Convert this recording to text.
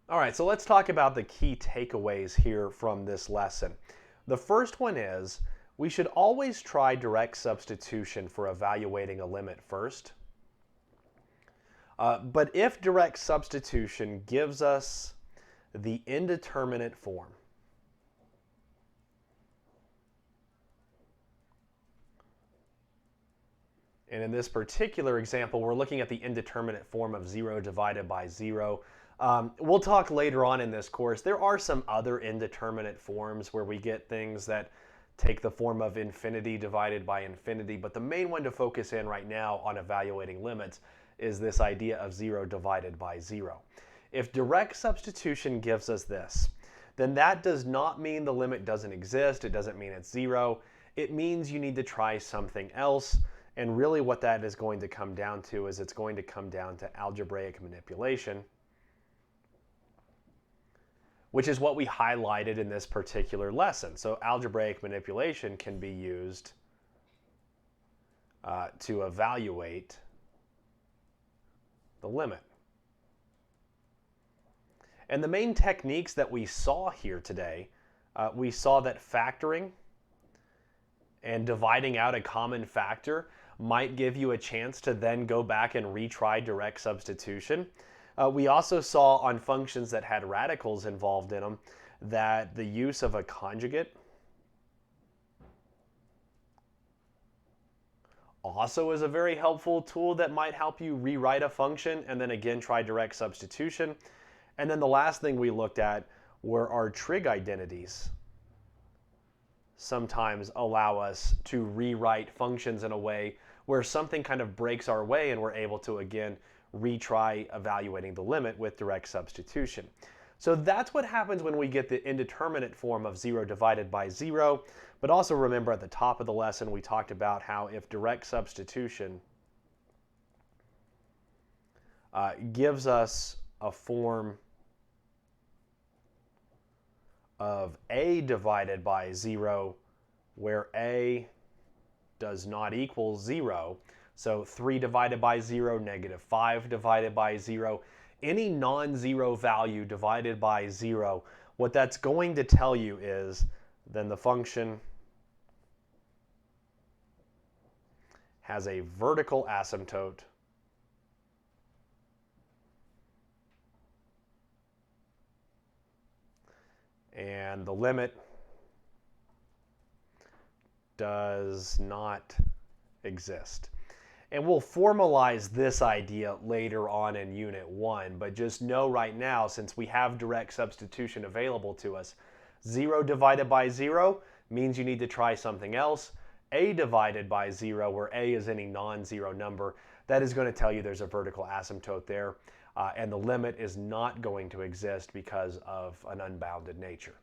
All right, so let's talk about the key takeaways here from this lesson. The first one is we should always try direct substitution for evaluating a limit first. But if direct substitution gives us the indeterminate form, and in this particular example, we're looking at the indeterminate form of 0 divided by 0. We'll talk later on in this course. There are some other indeterminate forms where we get things that take the form of infinity divided by infinity, but the main one to focus in right now on evaluating limits is this idea of 0 divided by 0. If direct substitution gives us this, then that does not mean the limit doesn't exist. It doesn't mean it's 0. It means you need to try something else. And really what that is going to come down to is it's going to come down to algebraic manipulation, which is what we highlighted in this particular lesson. So algebraic manipulation can be used to evaluate the limit. And the main techniques that we saw here today, we saw that factoring and dividing out a common factor might give you a chance to then go back and retry direct substitution. We also saw on functions that had radicals involved in them that the use of a conjugate also is a very helpful tool that might help you rewrite a function and then again try direct substitution. And then the last thing we looked at were our trig identities. Sometimes allow us to rewrite functions in a way where something kind of breaks our way and we're able to again retry evaluating the limit with direct substitution. So that's what happens when we get the indeterminate form of 0 divided by 0. But also remember at the top of the lesson we talked about how if direct substitution gives us a form of a divided by 0 where a does not equal 0, so 3 divided by 0, negative 5 divided by 0, any non-zero value divided by 0, what that's going to tell you is then the function has a vertical asymptote and the limit does not exist. And we'll formalize this idea later on in Unit 1, but just know right now, since we have direct substitution available to us, 0 divided by 0 means you need to try something else. A divided by 0, where a is any non-zero number, that is going to tell you there's a vertical asymptote there, and the limit is not going to exist because of an unbounded nature.